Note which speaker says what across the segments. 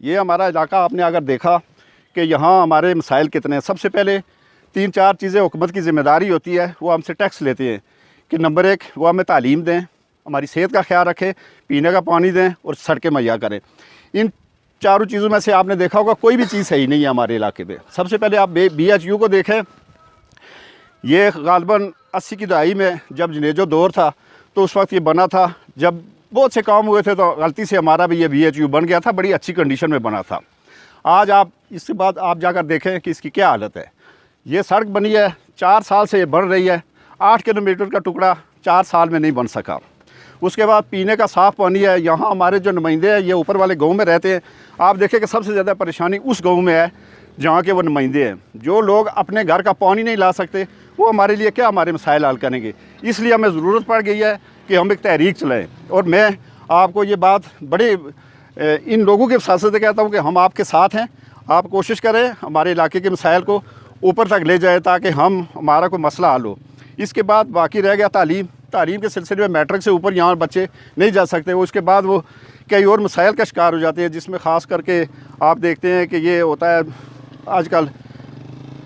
Speaker 1: ये हमारा इलाका आपने अगर देखा कि यहाँ हमारे मसाइल कितने हैं। सबसे पहले 3-4 चीज़ें हुकूमत की ज़िम्मेदारी होती है, वो हमसे टैक्स लेते हैं कि नंबर 1 वो हमें तालीम दें, हमारी सेहत का ख्याल रखें, पीने का पानी दें और सड़कें मुहैया करें। इन चारों चीज़ों में से आपने देखा होगा कोई भी चीज़ सही नहीं है हमारे इलाके में। सबसे पहले आप BHU को देखें, ये गालबन 80 की दहाई में जब जनेजो दौर था तो उस वक्त ये बना था। जब बहुत से काम हुए थे तो गलती से हमारा भी ये BHU बन गया था, बड़ी अच्छी कंडीशन में बना था। आज आप इसके बाद आप जाकर देखें कि इसकी क्या हालत है। ये सड़क बनी है, 4 साल से ये बन रही है, 8 किलोमीटर का टुकड़ा 4 साल में नहीं बन सका। उसके बाद पीने का साफ़ पानी है। यहाँ हमारे जो नुमाइंदे हैं ये ऊपर वाले गांव में रहते हैं। आप देखें कि सबसे ज़्यादा परेशानी उस गांव में है जहाँ के वो नुमाइंदे हैं। जो लोग अपने घर का पानी नहीं ला सकते वो हमारे लिए क्या हमारे मसाइल हल करेंगे। इसलिए हमें ज़रूरत पड़ गई है कि हम एक तहरीक चलाएँ। और मैं आपको ये बात बड़े इन लोगों के वसात से कहता हूँ कि हम आपके साथ हैं। आप कोशिश करें हमारे इलाके के मसाइल को ऊपर तक ले जाए ताकि हमारा कोई मसला हल हो। इसके बाद बाकी रह गया तालीम के सिलसिले में मैट्रिक से ऊपर यहाँ बच्चे नहीं जा सकते। उसके बाद वो कई और मसाइल का शिकार हो जाते हैं, जिसमें ख़ास करके आप देखते हैं कि ये होता है आजकल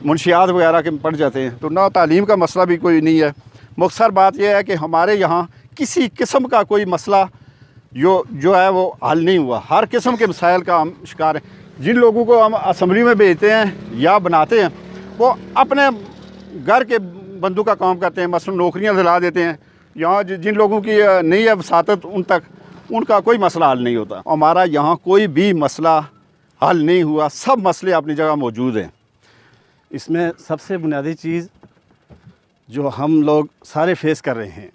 Speaker 1: मुंशियात वगैरह के पड़ जाते हैं। तो ना तालीम का मसला भी कोई नहीं है। मुख्तसर बात यह है कि हमारे यहाँ किसी किस्म का कोई मसला जो है वो हल नहीं हुआ। हर किस्म के मसाइल का हम शिकार हैं। जिन लोगों को हम असम्बली में भेजते हैं या बनाते हैं वो अपने घर के बंदों का काम करते हैं, मसलन नौकरियां दिला देते हैं। यहाँ जिन लोगों की नहीं है वसातत उनका कोई मसला हल नहीं होता। हमारा यहाँ कोई भी मसला हल नहीं हुआ, सब मसले अपनी जगह मौजूद हैं।
Speaker 2: इसमें सबसे बुनियादी चीज़ जो हम लोग सारे फेस कर रहे हैं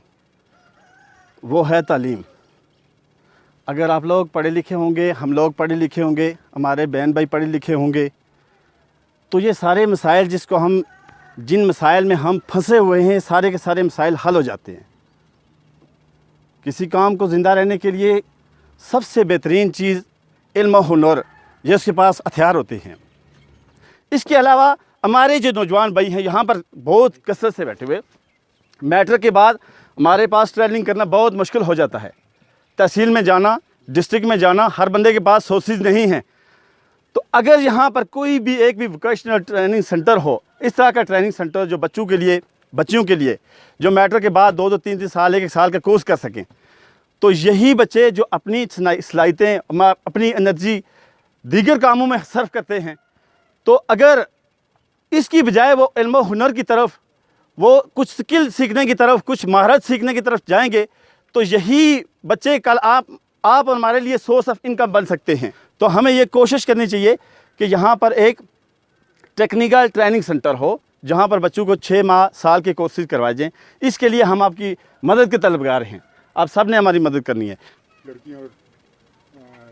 Speaker 2: वो है तालीम। अगर आप लोग पढ़े लिखे होंगे, हम लोग पढ़े लिखे होंगे, हमारे बहन भाई पढ़े लिखे होंगे, तो ये सारे मसाइल जिन मसाइल में हम फंसे हुए हैं सारे के सारे मसाइल हल हो जाते हैं। किसी काम को ज़िंदा रहने के लिए सबसे बेहतरीन चीज़ इल्म और हुनर, ये उसके पास हथियार होते हैं। इसके अलावा हमारे जो नौजवान भाई हैं यहाँ पर बहुत कसरत से बैठे हुए, मैट्रिक के बाद हमारे पास ट्रैवलिंग करना बहुत मुश्किल हो जाता है। तहसील में जाना, डिस्ट्रिक्ट में जाना, हर बंदे के पास सोर्सेज नहीं हैं। तो अगर यहाँ पर कोई भी एक भी वोकेशनल ट्रेनिंग सेंटर हो, इस तरह का ट्रेनिंग सेंटर जो बच्चियों के लिए जो मैट्रिक के बाद 2-2, 3-3 साल, 1-1 साल का कोर्स कर सकें, तो यही बच्चे जो अपनी सलाहियतें, अपनी एनर्जी दीगर कामों में सर्फ करते हैं, तो अगर इसकी बजाय वो इल्म और हुनर की तरफ, वो कुछ स्किल सीखने की तरफ, कुछ महारत सीखने की तरफ जाएंगे, तो यही बच्चे कल आप और हमारे लिए सोर्स ऑफ इनकम बन सकते हैं। तो हमें ये कोशिश करनी चाहिए कि यहाँ पर एक टेक्निकल ट्रेनिंग सेंटर हो जहाँ पर बच्चों को 6 माह, साल के कोर्सेज करवाए जाएँ। इसके लिए हम आपकी मदद के तलबगार हैं। आप सब ने हमारी मदद करनी है।
Speaker 3: लड़कियों और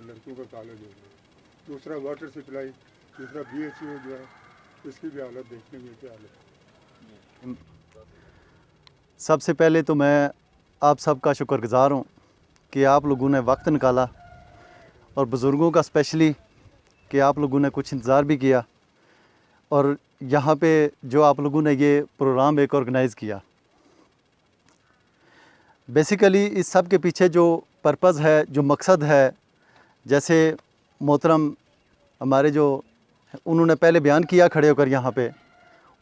Speaker 3: लड़कों का कॉलेज हो गया, दूसरा वाटर सप्लाई, तीसरा BHU जो है, इसकी भी हालत देखने में क्या हालत।
Speaker 4: सबसे पहले तो मैं आप सबका शुक्रगुज़ार हूँ कि आप लोगों ने वक्त निकाला, और बुज़ुर्गों का स्पेशली कि आप लोगों ने कुछ इंतज़ार भी किया, और यहाँ पे जो आप लोगों ने ये प्रोग्राम एक ऑर्गेनाइज़ किया। बेसिकली इस सब के पीछे जो पर्पज़ है, जो मकसद है, जैसे मोहतरम हमारे जो उन्होंने पहले बयान किया खड़े होकर यहाँ पे,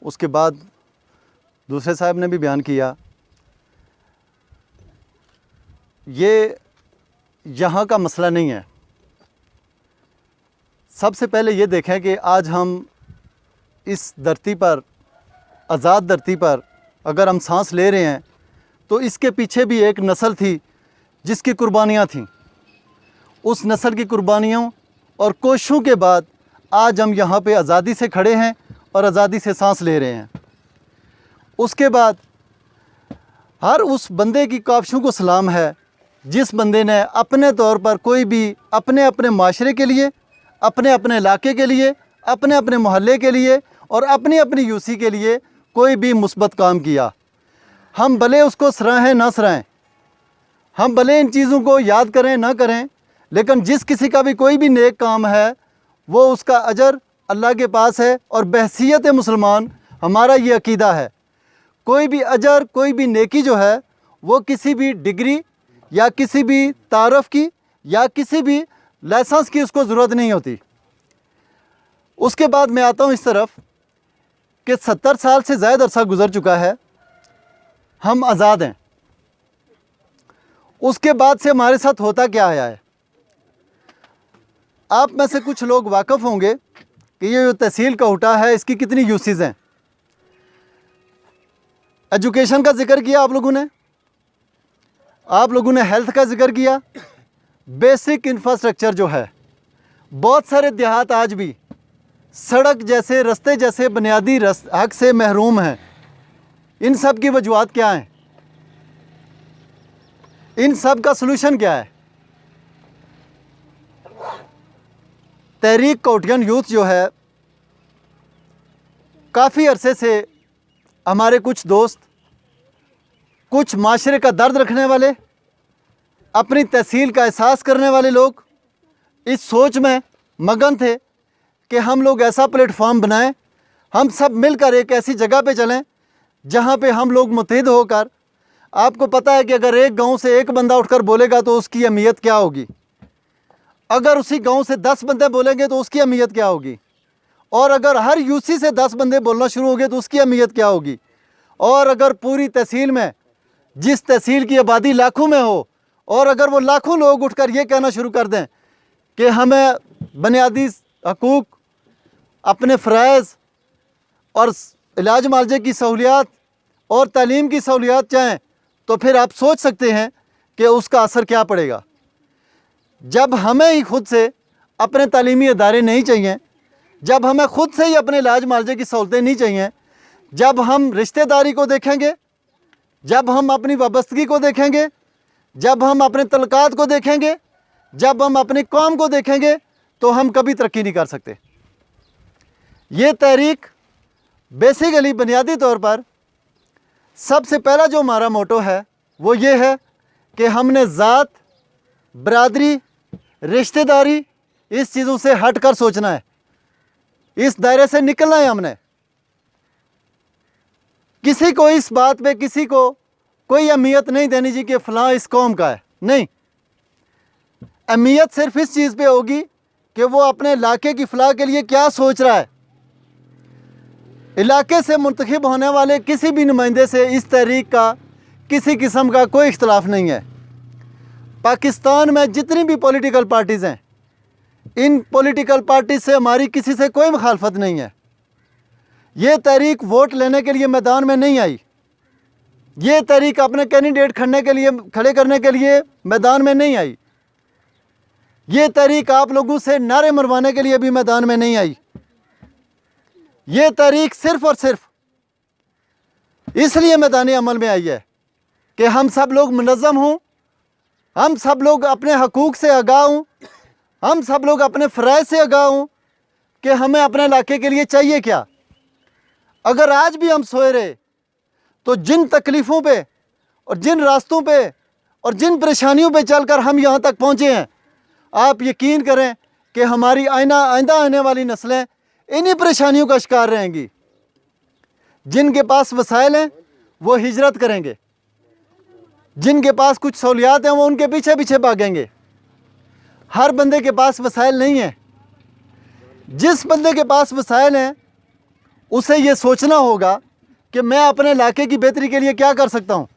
Speaker 4: उसके बाद दूसरे साहब ने भी बयान किया। ये यहाँ का मसला नहीं है। सबसे पहले ये देखें कि आज हम इस धरती पर, आज़ाद धरती पर अगर हम सांस ले रहे हैं तो इसके पीछे भी एक नस्ल थी जिसकी कुर्बानियाँ थीं। उस नस्ल की कुर्बानियों और कोशिशों के बाद आज हम यहाँ पे आज़ादी से खड़े हैं और आज़ादी से सांस ले रहे हैं। उसके बाद हर उस बंदे की काविशों को सलाम है जिस बंदे ने अपने तौर पर कोई भी अपने अपने माशरे के लिए, अपने अपने इलाके के लिए, अपने अपने मोहल्ले के लिए और अपनी अपनी यूसी के लिए कोई भी मुस्बत काम किया। हम भले उसको सराहें ना सराहें, हम भले इन चीज़ों को याद करें ना करें, लेकिन जिस किसी का भी कोई भी नेक काम है वो उसका अजर अल्लाह के पास है। और बहसीयत मुसलमान हमारा ये अकीदा है, कोई भी अजर, कोई भी नेकी जो है वो किसी भी डिग्री या किसी भी तारफ़ की या किसी भी लाइसेंस की उसको ज़रूरत नहीं होती। उसके बाद मैं आता हूँ इस तरफ कि 70 साल से ज़्यादा अरसा गुज़र चुका है, हम आज़ाद हैं। उसके बाद से हमारे साथ होता क्या आया है? आप में से कुछ लोग वाकिफ़ होंगे कि ये जो तहसील कोटा है इसकी कितनी यूसेज हैं। एजुकेशन का जिक्र किया आप लोगों ने हेल्थ का जिक्र किया, बेसिक इंफ्रास्ट्रक्चर जो है, बहुत सारे देहात आज भी सड़क जैसे, रास्ते जैसे बुनियादी हक से महरूम हैं। इन सब की वजूहात क्या हैं? इन सब का सलूशन क्या है? तहरीक कोटियन यूथ जो है, काफ़ी अरसे से हमारे कुछ दोस्त, कुछ माशरे का दर्द रखने वाले, अपनी तहसील का एहसास करने वाले लोग इस सोच में मगन थे कि हम लोग ऐसा प्लेटफॉर्म बनाएं, हम सब मिलकर एक ऐसी जगह पे चलें जहां पे हम लोग मुत्तहिद होकर, आपको पता है कि अगर एक गांव से एक बंदा उठकर बोलेगा तो उसकी अहमियत क्या होगी, अगर उसी गांव से 10 बंदे बोलेंगे तो उसकी अहमियत क्या होगी, और अगर हर यूसी से 10 बंदे बोलना शुरू हो गए तो उसकी अहमियत क्या होगी, और अगर पूरी तहसील में, जिस तहसील की आबादी लाखों में हो, और अगर वो लाखों लोग उठकर ये कहना शुरू कर दें कि हमें बुनियादी हकूक़, अपने फ़राइज़ और इलाज मालजे की सहूलियात और तालीम की सहूलियात चाहें, तो फिर आप सोच सकते हैं कि उसका असर क्या पड़ेगा। जब हमें ही खुद से अपने तालीमी इदारे नहीं चाहिए, जब हमें खुद से ही अपने इलाज मालजे की सहूलतें नहीं चाहिए, जब हम रिश्तेदारी को देखेंगे, जब हम अपनी वाबस्तगी को देखेंगे, जब हम अपने तलकात को देखेंगे, जब हम अपनी कौम को देखेंगे, तो हम कभी तरक्की नहीं कर सकते। ये तहरीक बेसिकली बुनियादी तौर पर सबसे पहला जो हमारा मोटो है वो ये है कि हमने ज़ात, बरादरी, रिश्तेदारी, इस चीज़ों से हट कर सोचना है, इस दायरे से निकलना है। हमने किसी को इस बात पे, किसी को कोई अहमियत नहीं देनी जी कि फ़लाँ इस कौम का है, नहीं। अहमियत सिर्फ इस चीज़ पे होगी कि वो अपने इलाके की फ़लाह के लिए क्या सोच रहा है। इलाके से मुंतखब होने वाले किसी भी नुमाइंदे से इस तहरीक का किसी किस्म का कोई इख्तलाफ नहीं है। पाकिस्तान में जितनी भी पॉलिटिकल पार्टीज़ हैं, इन पॉलिटिकल पार्टी से हमारी किसी से कोई मुखालफत नहीं है। ये तहरीक वोट लेने के लिए मैदान में नहीं आई, ये तहरीक अपने कैंडिडेट खड़े करने के लिए मैदान में नहीं आई, ये तहरीक आप लोगों से नारे मरवाने के लिए भी मैदान में नहीं आई। ये तहरीक सिर्फ़ और सिर्फ इसलिए मैदान अमल में आई है कि हम सब लोग मुनज़्ज़म हों, हम सब लोग अपने हकूक़ से आगाह हों, हम सब लोग अपने फ़राइज़ से आगाह हों कि हमें अपने इलाके के लिए चाहिए क्या। अगर आज भी हम सोए रहे तो जिन तकलीफ़ों पे और जिन रास्तों पे और जिन परेशानियों पे चलकर हम यहाँ तक पहुँचे हैं, आप यकीन करें कि हमारी आइंदा आने वाली नस्लें इन्हीं परेशानियों का शिकार रहेंगी। जिनके पास वसाइल हैं वो हिजरत करेंगे, जिनके पास कुछ सहूलियात हैं वो उनके पीछे पीछे भागेंगे। हर बंदे के पास वसाइल नहीं है। जिस बंदे के पास वसाइल हैं उसे ये सोचना होगा कि मैं अपने इलाके की बेहतरी के लिए क्या कर सकता हूँ।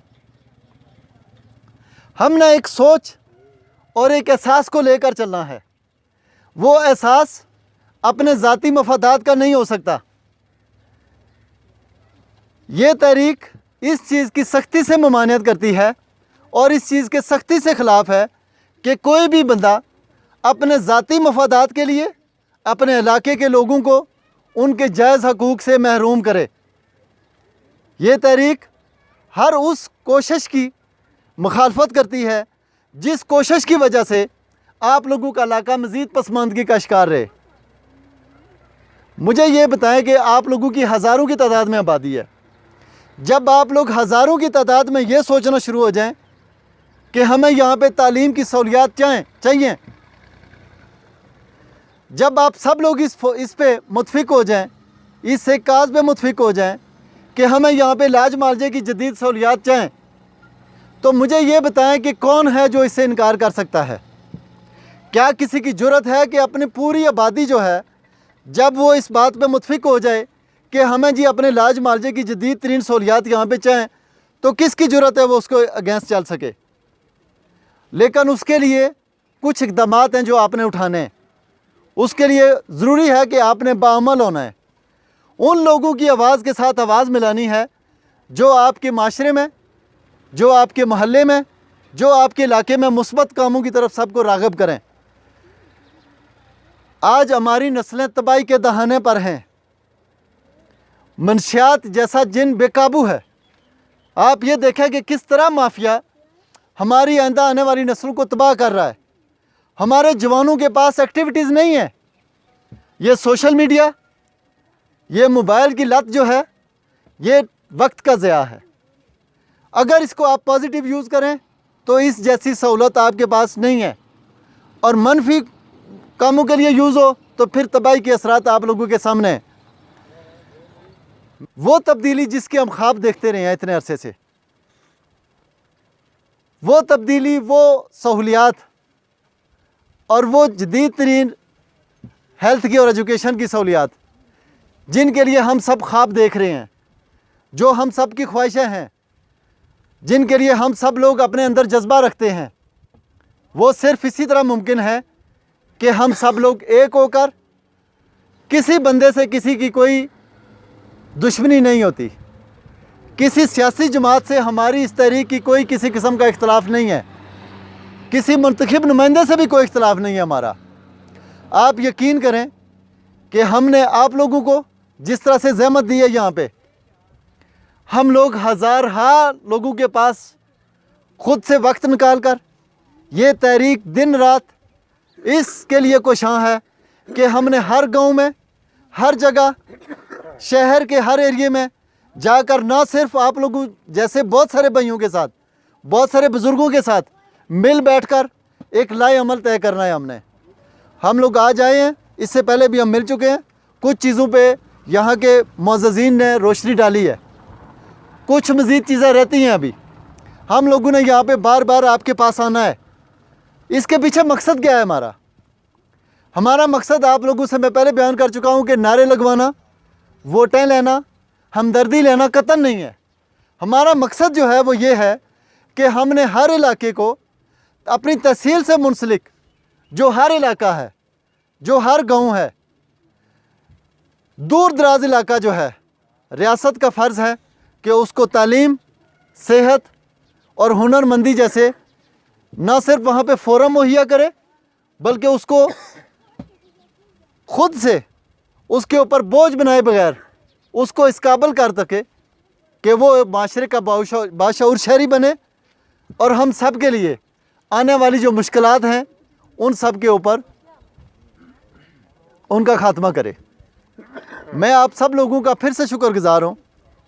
Speaker 4: हमने एक सोच और एक एहसास को लेकर चलना है। वो एहसास अपने ज़ाती मफादात का नहीं हो सकता। ये तहरीक इस चीज़ की सख्ती से ममानियत करती है और इस चीज़ के सख्ती से ख़िलाफ़ है कि कोई भी बंदा अपने ज़ाती मफादात के लिए अपने इलाके के लोगों को उनके जायज़ हकूक़ से महरूम करे। ये तहरीक हर उस कोशिश की मुखालफत करती है जिस कोशिश की वजह से आप लोगों का इलाका मज़ीद पसमानदगी का शिकार रहे। मुझे ये बताएं कि आप लोगों की हज़ारों की तादाद में आबादी है। जब आप लोग हज़ारों की तादाद में ये सोचना शुरू हो जाएं कि हमें यहाँ पे तालीम की सहूलियात चाहिए, जब आप सब लोग इस पे मुतफिक हो जाएं, इस काज पे मुतफिक हो जाएं कि हमें यहाँ पे इलाज मालजे की जदीद सहूलियात चाहें, तो मुझे ये बताएं कि कौन है जो इससे इनकार कर सकता है। क्या किसी की ज़रूरत है कि अपनी पूरी आबादी जो है, जब वो इस बात पे मुतफिक हो जाए कि हमें जी अपने लाज मालजे की जदीद तरीन सहूलियात यहाँ पे चाहें, तो किसकी ज़रूरत है वो उसको अगेंस्ट चल सके। लेकिन उसके लिए कुछ इक़दाम हैं जो आपने उठाने हैं। उसके लिए ज़रूरी है कि आपने बाअमल होना है, उन लोगों की आवाज़ के साथ आवाज़ मिलानी है जो आपके माशरे में, जो आपके महल्ले में, जो आपके इलाके में मुस्बत कामों की तरफ सबको राग़िब करें। आज हमारी नस्लें तबाही के दहाने पर हैं, मनशियात जैसा जिन बेकाबू है। आप ये देखें कि किस तरह माफिया हमारी आइंदा आने वाली नस्लों को तबाह कर रहा है। हमारे जवानों के पास एक्टिविटीज़ नहीं है। ये सोशल मीडिया, ये मोबाइल की लत जो है, ये वक्त का ज़या है। अगर इसको आप पॉजिटिव यूज़ करें तो इस जैसी सहूलत आपके पास नहीं है, और मनफी कामों के लिए यूज़ हो तो फिर तबाही के असरात आप लोगों के सामने हैं। वो तब्दीली जिसके हम ख्वाब देखते रहे हैं इतने अरसे से, वो तब्दीली, वो सहूलियात और वो जदीद तरीन हेल्थ की और एजुकेशन की सहूलियात जिनके लिए हम सब ख्वाब देख रहे हैं, जो हम सब की ख्वाहिशें हैं, जिनके लिए हम सब लोग अपने अंदर जज्बा रखते हैं, वो सिर्फ़ इसी तरह मुमकिन है कि हम सब लोग एक होकर, किसी बंदे से किसी की कोई दुश्मनी नहीं होती, किसी सियासी जमात से हमारी इस तहरीक की कोई किसी किस्म का इख्तलाफ नहीं है, किसी मुंतखब नुमाइंदे से भी कोई इख्तलाफ नहीं है हमारा। आप यकीन करें कि हमने आप लोगों को जिस तरह से ज़हमत दी है यहाँ पे, हम लोग हज़ार लोगों के पास ख़ुद से वक्त निकाल कर ये तहरीक दिन रात इसके लिए कोशां है कि हमने हर गांव में, हर जगह, शहर के हर एरिए में जाकर ना सिर्फ आप लोगों जैसे बहुत सारे भाइयों के साथ, बहुत सारे बुज़ुर्गों के साथ मिल बैठकर एक लाए अमल तय करना है। हम लोग आज आए हैं, इससे पहले भी हम मिल चुके हैं। कुछ चीज़ों पे यहाँ के मुअज़्ज़िज़ीन ने रोशनी डाली है, कुछ मज़ीद चीज़ें रहती हैं अभी। हम लोगों ने यहाँ पे बार बार आपके पास आना है। इसके पीछे मकसद क्या है हमारा? हमारा मकसद आप लोगों से मैं पहले बयान कर चुका हूँ कि नारे लगवाना, वोटें लेना, हमदर्दी लेना कतन नहीं है। हमारा मकसद जो है वो ये है कि हमने हर इलाके को अपनी तहसील से मुंसलिक, जो हर इलाका है, जो हर गांव है, दूर दराज इलाका जो है, रियासत का फ़र्ज़ है कि उसको तालीम, सेहत और हुनरमंदी जैसे ना सिर्फ वहाँ पे फ़ोरम मुहैया करे, बल्कि उसको ख़ुद से उसके ऊपर बोझ बनाए बगैर उसको इस काबिल कर सके कि वो माशरे का बाशऊर शहरी बने और हम सब के लिए आने वाली जो मुश्किलात हैं उन सब के ऊपर उनका ख़ात्मा करे। मैं आप सब लोगों का फिर से शुक्रगुज़ार हूँ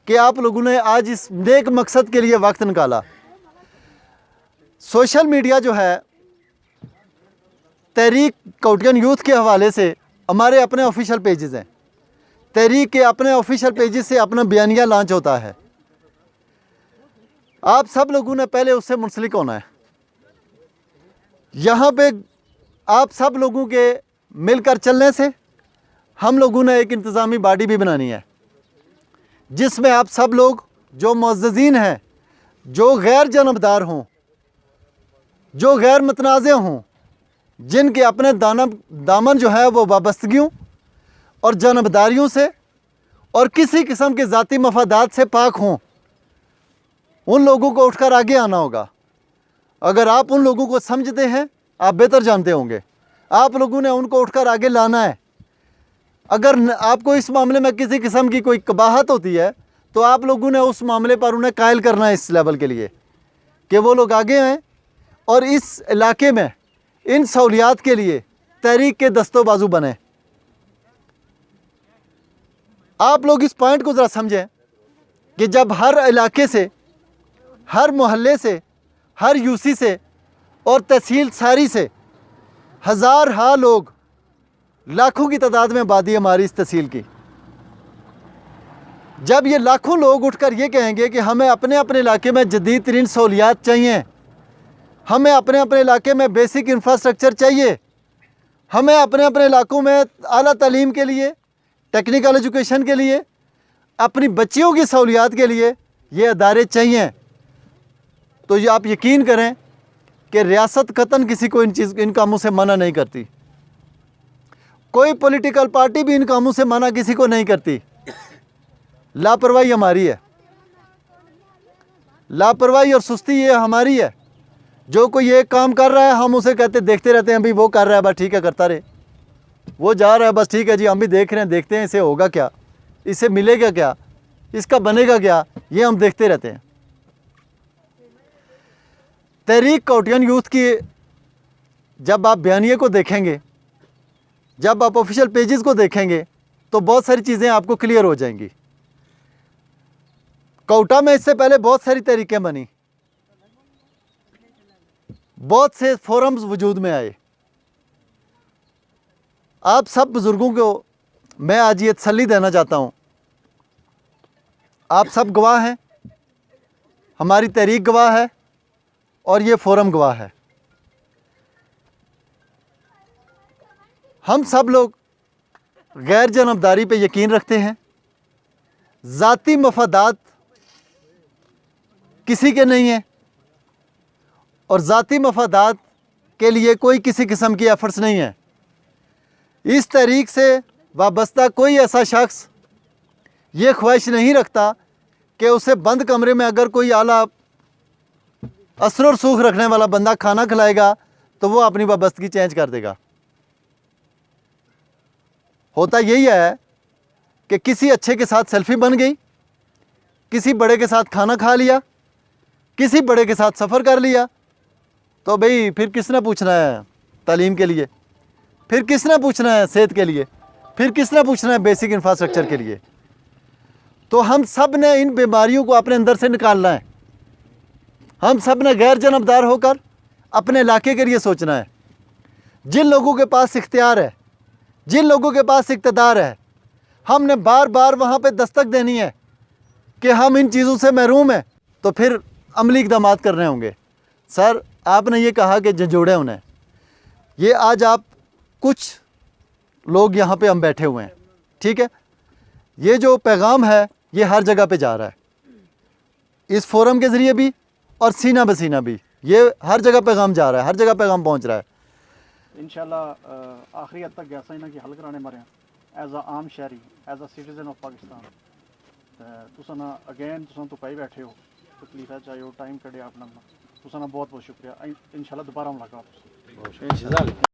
Speaker 4: कि आप लोगों ने आज इस नेक मकसद के लिए वक्त निकाला। सोशल मीडिया जो है, तहरीक काउटियन यूथ के हवाले से हमारे अपने ऑफिशियल पेजेस हैं। तहरीक के अपने ऑफिशियल पेजेस से अपना बयानिया लॉन्च होता है। आप सब लोगों ने पहले उससे मुंसलिक होना है। यहाँ पे आप सब लोगों के मिलकर चलने से हम लोगों ने एक इंतज़ामी बॉडी भी बनानी है, जिसमें आप सब लोग जो मुअज़्ज़िज़ीन हैं, जो गैर जानबदार हों, जो गैर मतनाज़ हों, जिनके अपने दामन जो है वो वाबस्तगियों और जानबदारियों से और किसी किस्म के ज़ाती मफादात से पाक हों, उन लोगों को उठकर आगे आना होगा। अगर आप उन लोगों को समझते हैं, आप बेहतर जानते होंगे, आप लोगों ने उनको उठकर आगे लाना है। अगर आपको इस मामले में किसी किस्म की कोई कबाहत होती है तो आप लोगों ने उस मामले पर उन्हें कायल करना है इस लेवल के लिए कि वो लोग आगे आएँ और इस इलाके में इन सहूलियात के लिए तहरीक के दस्तो बाजू बने। आप लोग इस पॉइंट को ज़रा समझें कि जब हर इलाके से, हर मोहल्ले से, हर यूसी से और तहसील सारी से हज़ार लोग, लाखों की तादाद में आबादी हमारी इस तहसील की, जब ये लाखों लोग उठकर ये कहेंगे कि हमें अपने अपने इलाके में जदीद तरीन सहूलियात चाहिए, हमें अपने अपने इलाके में बेसिक इंफ्रास्ट्रक्चर चाहिए, हमें अपने अपने इलाकों में आला तालीम के लिए, टेक्निकल एजुकेशन के लिए, अपनी बच्चियों की सहूलियात के लिए ये अदारे चाहिए। तो ये आप यकीन करें कि रियासत कतन किसी को इन कामों से मना नहीं करती। कोई पॉलिटिकल पार्टी भी इन कामों से मना किसी को नहीं करती। लापरवाही हमारी है, लापरवाही और सुस्ती ये हमारी है। जो कोई एक काम कर रहा है हम उसे कहते देखते रहते हैं, भाई वो कर रहा है बस ठीक है करता रहे, वो जा रहा है बस ठीक है जी हम भी देख रहे हैं, देखते हैं इसे होगा क्या, इसे मिलेगा क्या, इसका बनेगा क्या, ये हम देखते रहते हैं। तहरीक काउटियन यूथ की जब आप बयानिए को देखेंगे, जब आप ऑफिशियल पेजेस को देखेंगे तो बहुत सारी चीज़ें आपको क्लियर हो जाएंगी। काउटा में इससे पहले बहुत सारी तहरीकें बनी, बहुत से फोरम्स वजूद में आए। आप सब बुज़ुर्गों को मैं आज ये तसल्ली देना चाहता हूँ, आप सब गवाह हैं, हमारी तहरीक गवाह है और ये फोरम गवाह है। हम सब लोग गैर जनमदारी पे यकीन रखते हैं, ज़ाती मफादात किसी के नहीं है और ज़ाती मफादात के लिए कोई किसी किस्म की एफर्ट्स नहीं है। इस तहरीक से वाबस्ता कोई ऐसा शख्स ये ख्वाहिश नहीं रखता कि उसे बंद कमरे में अगर कोई आला असर और सूख रखने वाला बंदा खाना खिलाएगा तो वो अपनी वाबस्तगी चेंज कर देगा। होता यही है कि किसी अच्छे के साथ सेल्फी बन गई, किसी बड़े के साथ खाना खा लिया, किसी बड़े के साथ सफ़र कर लिया, तो भाई फिर किसने पूछना है तालीम के लिए, फिर किसने पूछना है सेहत के लिए, फिर किसने पूछना है बेसिक इंफ्रास्ट्रक्चर के लिए। तो हम सब ने इन बीमारियों को अपने अंदर से निकालना है। हम सब ने गैर जनमदार होकर अपने इलाके के लिए सोचना है। जिन लोगों के पास इख्तियार है, जिन लोगों के पास इक़्तिदार है, हमने बार बार वहाँ पे दस्तक देनी है कि हम इन चीज़ों से महरूम हैं, तो फिर अमली इक़दाम करने होंगे। सर आपने ये कहा कि झंझोड़े उन्हें, ये आज आप कुछ लोग यहाँ पे हम बैठे हुए हैं, ठीक है, ये जो पैगाम है ये हर जगह पे जा रहा है, इस फोरम के ज़रिए भी और सीना बसीना भी, ये हर जगह पैगाम जा रहा है, हर जगह पैगाम पहुँच रहा है।
Speaker 5: इंशाल्लाह आखिरी हद तक गैसा इन्हें हल कराने मरे एज अ आम शहरी, as a citizen of Pakistan. तुसा ना अगेन तुसा तो पाई बैठे हो, तकलीफ है चाहे टाइम कड़े अपना, तुसा ना बहुत बहुत शुक्रिया। इंशाल्लाह दोबारा मुलाकात।